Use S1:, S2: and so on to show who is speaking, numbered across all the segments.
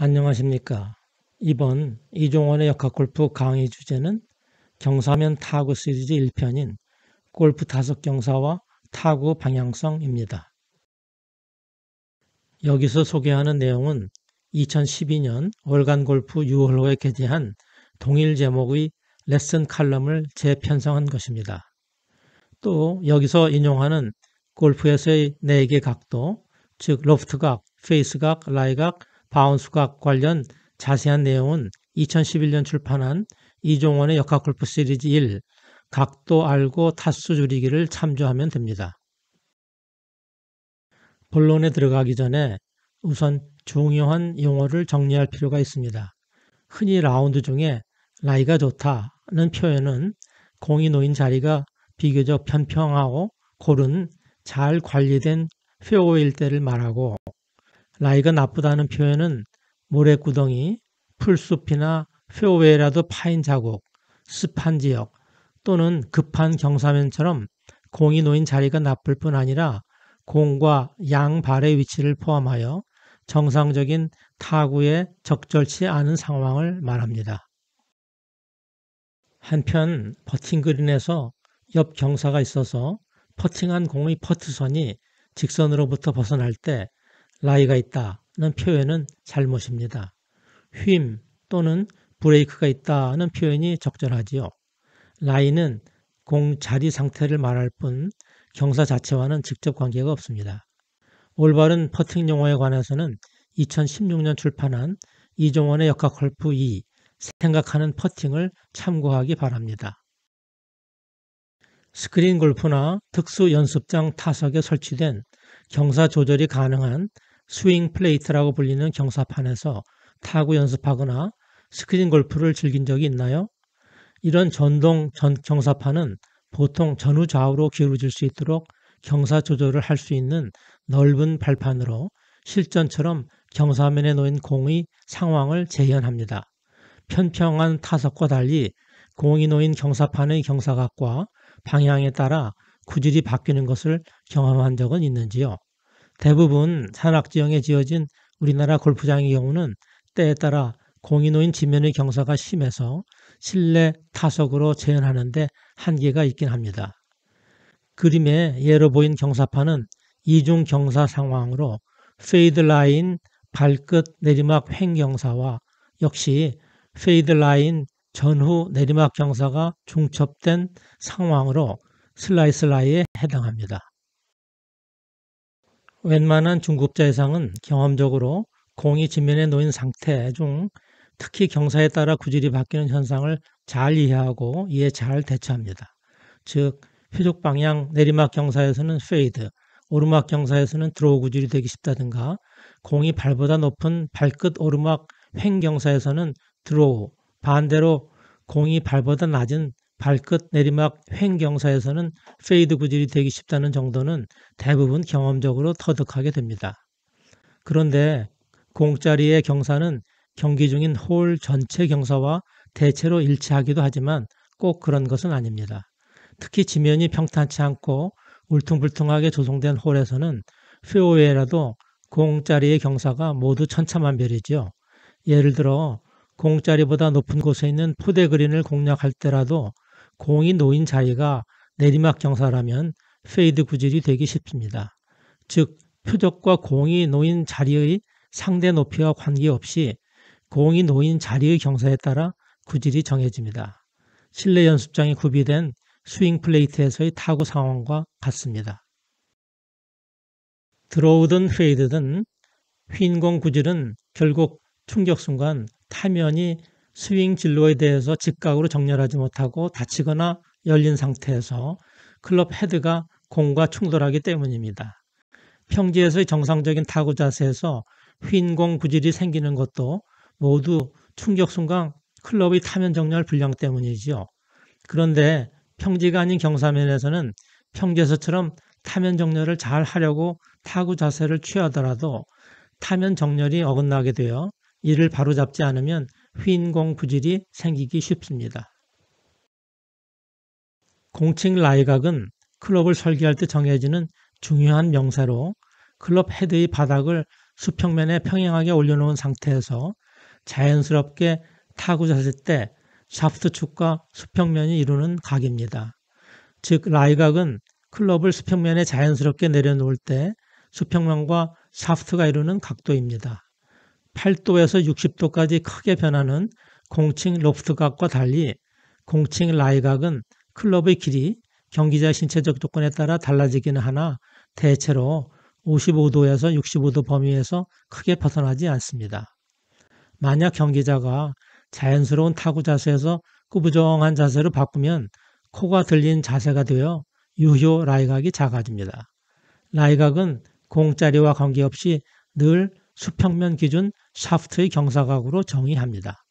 S1: 안녕하십니까. 이번 이종원의 역학골프 강의 주제는 경사면 타구 시리즈 1편인 골프 타석 경사와 타구 방향성입니다. 여기서 소개하는 내용은 2012년 월간 골프 6월호에 게재한 동일 제목의 레슨 칼럼을 재편성한 것입니다. 또 여기서 인용하는 골프에서의 4개 각도, 즉 로프트각, 페이스각, 라이각, 바운스각 관련 자세한 내용은 2011년 출판한 이종원의 역학골프 시리즈 1 각도 알고 타수 줄이기를 참조하면 됩니다. 본론에 들어가기 전에 우선 중요한 용어를 정리할 필요가 있습니다. 흔히 라운드 중에 라이가 좋다는 표현은 공이 놓인 자리가 비교적 편평하고 고른 잘 관리된 페어웨이일 때를 말하고, 라이가 나쁘다는 표현은 모래구덩이, 풀숲이나 페어웨이라도 파인 자국, 습한 지역 또는 급한 경사면처럼 공이 놓인 자리가 나쁠 뿐 아니라 공과 양발의 위치를 포함하여 정상적인 타구에 적절치 않은 상황을 말합니다. 한편 퍼팅 그린에서 옆 경사가 있어서 퍼팅한 공의 퍼트선이 직선으로부터 벗어날 때 라이가 있다는 표현은 잘못입니다. 휨 또는 브레이크가 있다는 표현이 적절하지요. 라이는 공 자리 상태를 말할 뿐 경사 자체와는 직접 관계가 없습니다. 올바른 퍼팅 용어에 관해서는 2016년 출판한 이종원의 역학골프 2 생각하는 퍼팅을 참고하기 바랍니다. 스크린 골프나 특수 연습장 타석에 설치된 경사 조절이 가능한 스윙 플레이트라고 불리는 경사판에서 타구 연습하거나 스크린 골프를 즐긴 적이 있나요? 이런 전동 경사판은 보통 전후 좌우로 기울어질 수 있도록 경사 조절을 할 수 있는 넓은 발판으로 실전처럼 경사면에 놓인 공의 상황을 재현합니다. 편평한 타석과 달리 공이 놓인 경사판의 경사각과 방향에 따라 구질이 바뀌는 것을 경험한 적은 있는지요? 대부분 산악지형에 지어진 우리나라 골프장의 경우는 때에 따라 공이 놓인 지면의 경사가 심해서 실내 타석으로 재현하는데 한계가 있긴 합니다. 그림에 예로 보인 경사판은 이중 경사 상황으로 페이드 라인 발끝 내리막 횡 경사와 역시 페이드 라인 전후 내리막 경사가 중첩된 상황으로 슬라이스 라이에 해당합니다. 웬만한 중급자 이상은 경험적으로 공이 지면에 놓인 상태 중 특히 경사에 따라 구질이 바뀌는 현상을 잘 이해하고 이에 잘 대처합니다. 즉 표적 방향 내리막 경사에서는 페이드, 오르막 경사에서는 드로우 구질이 되기 쉽다든가, 공이 발보다 높은 발끝 오르막 횡 경사에서는 드로우, 반대로 공이 발보다 낮은 발끝 내리막 횡 경사에서는 페이드 구질이 되기 쉽다는 정도는 대부분 경험적으로 터득하게 됩니다. 그런데 공짜리의 경사는 경기 중인 홀 전체 경사와 대체로 일치하기도 하지만 꼭 그런 것은 아닙니다. 특히 지면이 평탄치 않고 울퉁불퉁하게 조성된 홀에서는 페어웨이라도 공짜리의 경사가 모두 천차만별이죠. 예를 들어 공짜리보다 높은 곳에 있는 포대 그린을 공략할 때라도 공이 놓인 자리가 내리막 경사라면 페이드 구질이 되기 쉽습니다. 즉 표적과 공이 놓인 자리의 상대 높이와 관계없이 공이 놓인 자리의 경사에 따라 구질이 정해집니다. 실내 연습장에 구비된 스윙 플레이트에서의 타구 상황과 같습니다. 드로우든 페이드든 휨 공 구질은 결국 충격 순간 타면이 스윙 진로에 대해서 직각으로 정렬하지 못하고 닫히거나 열린 상태에서 클럽 헤드가 공과 충돌하기 때문입니다. 평지에서의 정상적인 타구 자세에서 휨 공 구질이 생기는 것도 모두 충격 순간 클럽의 타면 정렬 불량 때문이지요. 그런데 평지가 아닌 경사면에서는 평지에서처럼 타면 정렬을 잘 하려고 타구 자세를 취하더라도 타면 정렬이 어긋나게 되어 이를 바로잡지 않으면 휨 공 구질이 생기기 쉽습니다. 공칭 라이각은 클럽을 설계할 때 정해지는 중요한 명세로 클럽 헤드의 바닥을 수평면에 평행하게 올려놓은 상태에서 자연스럽게 타구 자세 때 샤프트 축과 수평면이 이루는 각입니다. 즉 라이각은 클럽을 수평면에 자연스럽게 내려놓을 때 수평면과 샤프트가 이루는 각도입니다. 8도에서 60도까지 크게 변하는 공칭 로프트각과 달리 공칭 라이각은 클럽의 길이 경기자의 신체적 조건에 따라 달라지기는 하나 대체로 55도에서 65도 범위에서 크게 벗어나지 않습니다. 만약 경기자가 자연스러운 타구 자세에서 꾸부정한 자세로 바꾸면 코가 들린 자세가 되어 유효 라이각이 작아집니다. 라이각은 공짜리와 관계없이 늘 수평면 기준 샤프트의 경사각으로 정의합니다.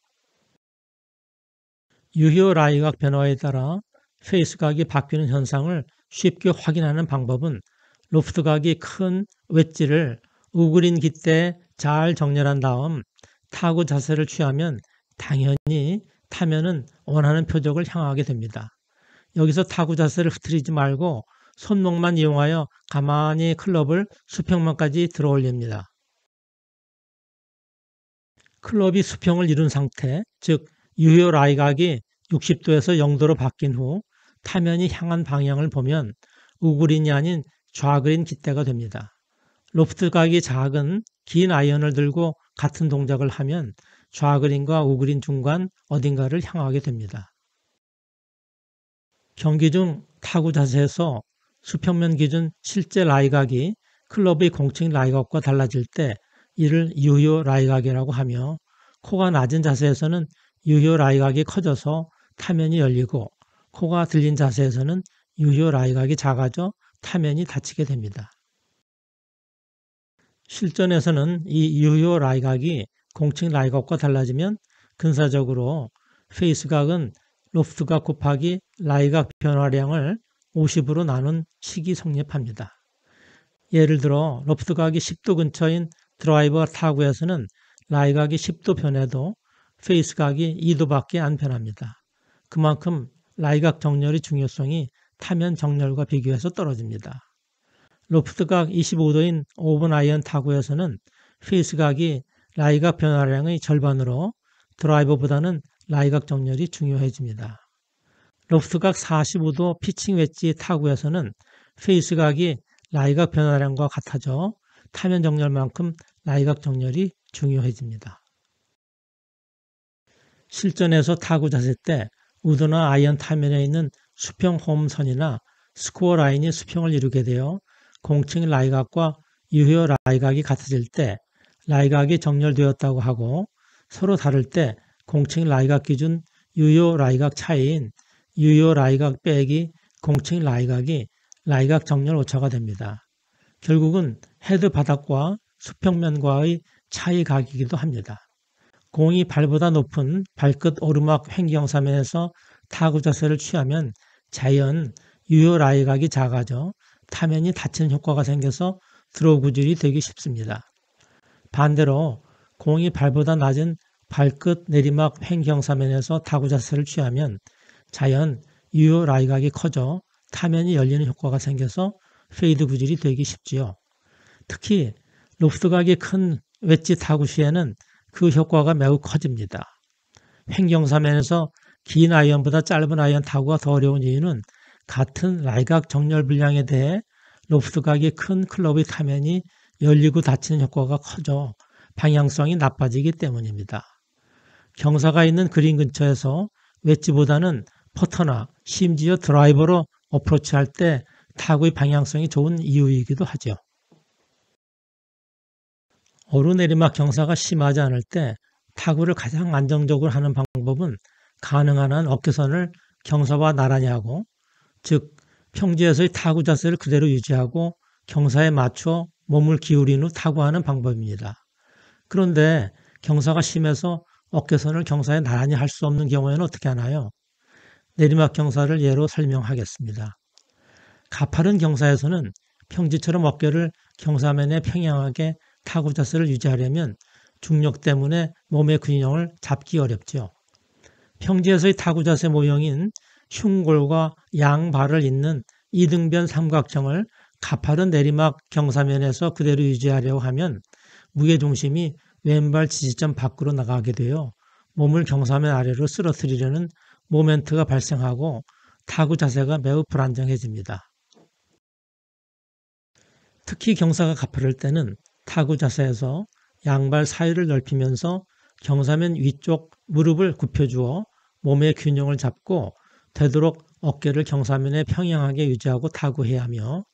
S1: 유효 라이각 변화에 따라 페이스각이 바뀌는 현상을 쉽게 확인하는 방법은 로프트각이 큰 웨지를 우그린 깃대에 잘 정렬한 다음 타구 자세를 취하면 당연히 타면은 원하는 표적을 향하게 됩니다. 여기서 타구 자세를 흐트리지 말고 손목만 이용하여 가만히 클럽을 수평면까지 들어 올립니다. 클럽이 수평을 이룬 상태, 즉 유효 라이각이 60도에서 0도로 바뀐 후 타면이 향한 방향을 보면 우그린이 아닌 좌그린 깃대가 됩니다. 로프트각이 작은 긴 아이언을 들고 같은 동작을 하면 좌그린과 우그린 중간 어딘가를 향하게 됩니다. 경기 중 타구 자세에서 수평면 기준 실제 라이각이 클럽의 공칭 라이각과 달라질 때 이를 유효 라이각이라고 하며 코가 낮은 자세에서는 유효 라이각이 커져서 타면이 열리고 코가 들린 자세에서는 유효 라이각이 작아져 타면이 닫히게 됩니다. 실전에서는 이 유효 라이각이 공칭 라이각과 달라지면 근사적으로 페이스각은 로프트각 곱하기 라이각 변화량을 50으로 나눈 식이 성립합니다. 예를 들어 로프트각이 10도 근처인 드라이버 타구에서는 라이각이 10도 변해도 페이스각이 2도밖에 안 변합니다. 그만큼 라이각 정렬의 중요성이 타면 정렬과 비교해서 떨어집니다. 로프트각 25도인 5번 아이언 타구에서는 페이스각이 라이각 변화량의 절반으로 드라이버보다는 라이각 정렬이 중요해집니다. 로프트각 45도 피칭 웨지 타구에서는 페이스각이 라이각 변화량과 같아져 타면 정렬만큼 라이각 정렬이 중요해집니다. 실전에서 타구 자세 때 우드나 아이언 타면에 있는 수평 홈선이나 스코어 라인이 수평을 이루게 되어 공칭 라이각과 유효 라이각이 같아질 때 라이각이 정렬되었다고 하고 서로 다를 때 공칭 라이각 기준 유효 라이각 차이인 유효 라이각 빼기 공칭 라이각이 라이각 정렬 오차가 됩니다. 결국은 헤드 바닥과 수평면과의 차이각이기도 합니다. 공이 발보다 높은 발끝 오르막 횡경사면에서 타구 자세를 취하면 자연 유효 라이각이 작아져 타면이 닫히는 효과가 생겨서 드로우 구질이 되기 쉽습니다. 반대로 공이 발보다 낮은 발끝 내리막 횡경사면에서 타구 자세를 취하면 자연 유효 라이각이 커져 타면이 열리는 효과가 생겨서 페이드 구질이 되기 쉽지요. 특히 로프트각이 큰 웨지 타구 시에는 그 효과가 매우 커집니다. 횡경사면에서 긴 아이언보다 짧은 아이언 타구가 더 어려운 이유는 같은 라이각 정렬 분량에 대해 로프트각이 큰 클럽의 타면이 열리고 닫히는 효과가 커져 방향성이 나빠지기 때문입니다. 경사가 있는 그린 근처에서 웨지보다는 퍼터나 심지어 드라이버로 어프로치할 때 타구의 방향성이 좋은 이유이기도 하죠. 오르내리막 경사가 심하지 않을 때 타구를 가장 안정적으로 하는 방법은 가능한 한 어깨선을 경사와 나란히 하고, 즉 평지에서의 타구 자세를 그대로 유지하고 경사에 맞춰 몸을 기울인 후 타구하는 방법입니다. 그런데 경사가 심해서 어깨선을 경사에 나란히 할 수 없는 경우에는 어떻게 하나요? 내리막 경사를 예로 설명하겠습니다. 가파른 경사에서는 평지처럼 어깨를 경사면에 평행하게 타구 자세를 유지하려면 중력 때문에 몸의 균형을 잡기 어렵죠. 평지에서의 타구 자세 모형인 흉골과 양발을 잇는 이등변 삼각형을 가파른 내리막 경사면에서 그대로 유지하려고 하면 무게중심이 왼발 지지점 밖으로 나가게 되어 몸을 경사면 아래로 쓰러뜨리려는 모멘트가 발생하고 타구 자세가 매우 불안정해집니다. 특히 경사가 가파를 때는 타구 자세에서 양발 사이를 넓히면서 경사면 위쪽 무릎을 굽혀주어 몸의 균형을 잡고 되도록 어깨를 경사면에 평행하게 유지하고 타구해야 하며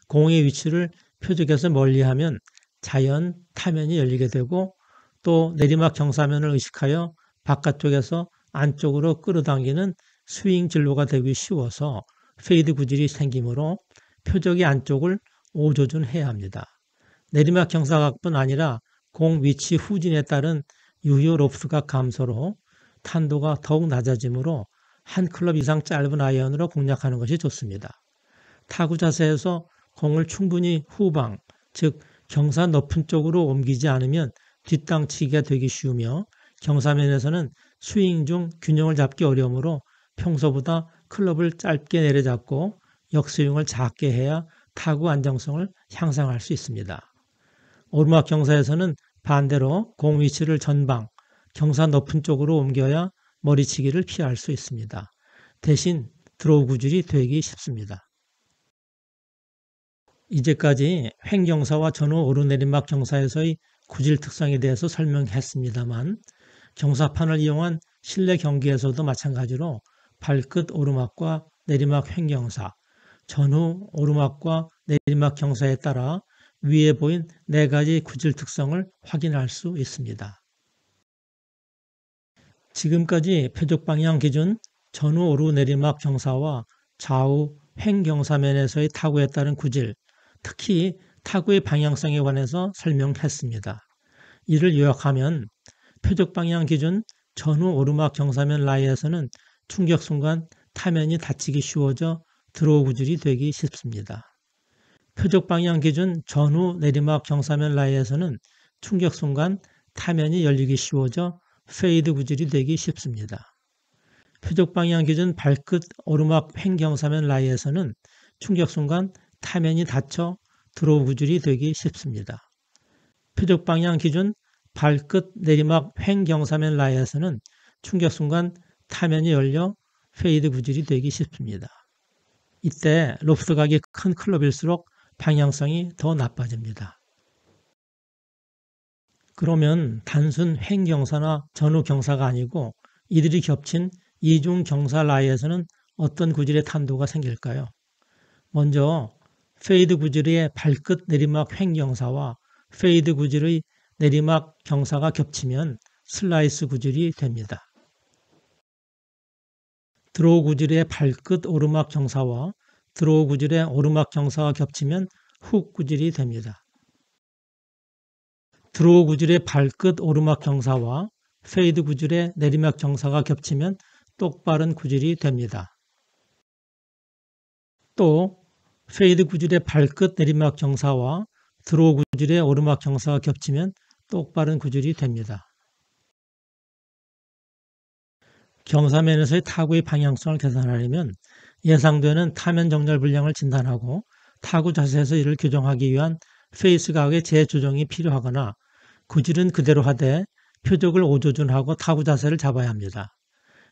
S1: 공의 위치를 표적에서 멀리하면 자연 타면이 열리게 되고 또 내리막 경사면을 의식하여 바깥쪽에서 안쪽으로 끌어당기는 스윙 진로가 되기 쉬워서 페이드 구질이 생기므로 표적의 안쪽을 오조준해야 합니다. 내리막 경사각뿐 아니라 공 위치 후진에 따른 유효 로프트각 감소로 탄도가 더욱 낮아지므로 한 클럽 이상 짧은 아이언으로 공략하는 것이 좋습니다. 타구 자세에서 공을 충분히 후방, 즉 경사 높은 쪽으로 옮기지 않으면 뒷땅치기가 되기 쉬우며 경사면에서는 스윙 중 균형을 잡기 어려우므로 평소보다 클럽을 짧게 내려잡고 역스윙을 작게 해야 타구 안정성을 향상할 수 있습니다. 오르막 경사에서는 반대로 공 위치를 전방, 경사 높은 쪽으로 옮겨야 머리치기를 피할 수 있습니다. 대신 드로우 구질이 되기 쉽습니다. 이제까지 횡경사와 전후 오르내리막 경사에서의 구질 특성에 대해서 설명했습니다만 경사판을 이용한 실내 경기에서도 마찬가지로 발끝 오르막과 내리막 횡경사, 전후 오르막과 내리막 경사에 따라 위에 보인 4가지 구질 특성을 확인할 수 있습니다. 지금까지 표적 방향 기준 전후 오르 내리막 경사와 좌우 횡경사면에서의 타구에 따른 구질, 특히 타구의 방향성에 관해서 설명했습니다. 이를 요약하면 표적 방향 기준 전후 오르막 경사면 라이에서는 충격 순간 타면이 닫히기 쉬워져 드로우 구질이 되기 쉽습니다. 표적 방향 기준 전후 내리막 경사면 라이에서는 충격 순간 타면이 열리기 쉬워져 페이드 구질이 되기 쉽습니다. 표적 방향 기준 발끝 오르막 횡경사면 라이에서는 충격 순간 타면이 닫혀 드로우 구질이 되기 쉽습니다. 표적 방향 기준 발끝 내리막 횡경사면 라이에서는 충격 순간 타면이 열려 페이드 구질이 되기 쉽습니다. 이때 로프트 각이 큰 클럽일수록 방향성이 더 나빠집니다. 그러면 단순 횡경사나 전후 경사가 아니고 이들이 겹친 이중 경사 라이에서는 어떤 구질의 탄도가 생길까요? 먼저 페이드 구질의 발끝 내리막 횡경사와 페이드 구질의 내리막 경사가 겹치면 슬라이스 구질이 됩니다. 드로우 구질의 발끝 오르막 경사와 드로우 구질의 오르막 경사가 겹치면 훅 구질이 됩니다. 드로우 구질의 발끝 오르막 경사와 페이드 구질의 내리막 경사가 겹치면 똑바른 구질이 됩니다. 또 페이드 구질의 발끝 내리막 경사와 드로우 구질의 오르막 경사가 겹치면 똑바른 구질이 됩니다. 경사면에서의 타구의 방향성을 계산하려면 예상되는 타면 정렬 불량을 진단하고 타구 자세에서 이를 교정하기 위한 페이스 각의 재조정이 필요하거나 구질은 그대로 하되 표적을 오조준하고 타구 자세를 잡아야 합니다.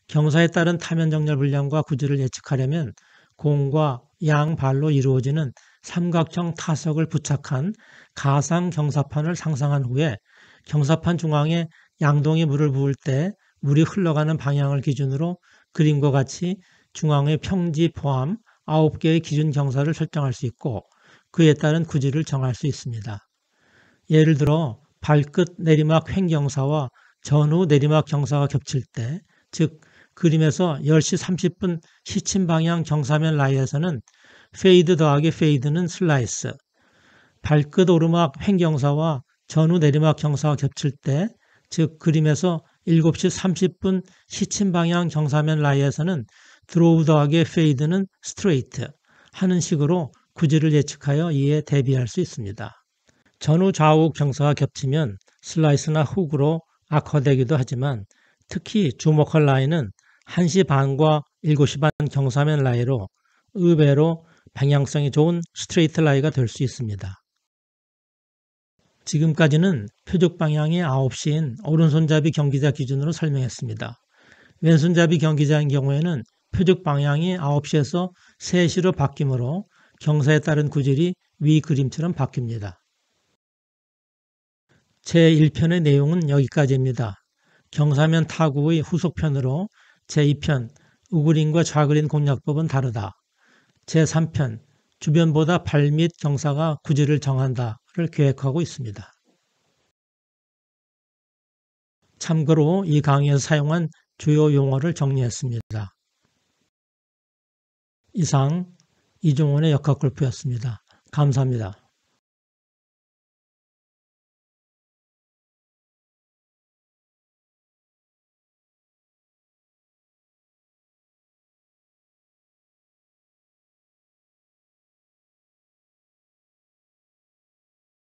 S1: 경사에 따른 타면 정렬 불량과 구질을 예측하려면 공과 양발로 이루어지는 삼각형 타석을 부착한 가상 경사판을 상상한 후에 경사판 중앙에 양동이 물을 부을 때 물이 흘러가는 방향을 기준으로 그림과 같이 중앙의 평지 포함 9개의 기준 경사를 설정할 수 있고 그에 따른 구질을 정할 수 있습니다. 예를 들어 발끝 내리막 횡경사와 전후 내리막 경사가 겹칠 때, 즉 그림에서 10시 30분 시침 방향 경사면 라이에서는 페이드 더하기 페이드는 슬라이스, 발끝 오르막 횡경사와 전후 내리막 경사가 겹칠 때, 즉 그림에서 7시 30분 시침 방향 경사면 라이에서는 드로우 더하기 페이드는 스트레이트 하는 식으로 구질을 예측하여 이에 대비할 수 있습니다. 전후 좌우 경사가 겹치면 슬라이스나 훅으로 악화되기도 하지만 특히 주목할 라인은 1시 반과 7시 반 경사면 라이로 의외로 방향성이 좋은 스트레이트 라이가 될 수 있습니다. 지금까지는 표적 방향이 9시인 오른손잡이 경기자 기준으로 설명했습니다. 왼손잡이 경기자인 경우에는 표적 방향이 9시에서 3시로 바뀌므로 경사에 따른 구질이 위 그림처럼 바뀝니다. 제1편의 내용은 여기까지입니다. 경사면 타구의 후속편으로 제2편 우그린과 좌그린 공략법은 다르다. 제3편 주변보다 발 및 경사가 구질을 정한다를 계획하고 있습니다. 참고로 이 강의에서 사용한 주요 용어를 정리했습니다. 이상 이종원의 역학골프였습니다. 감사합니다.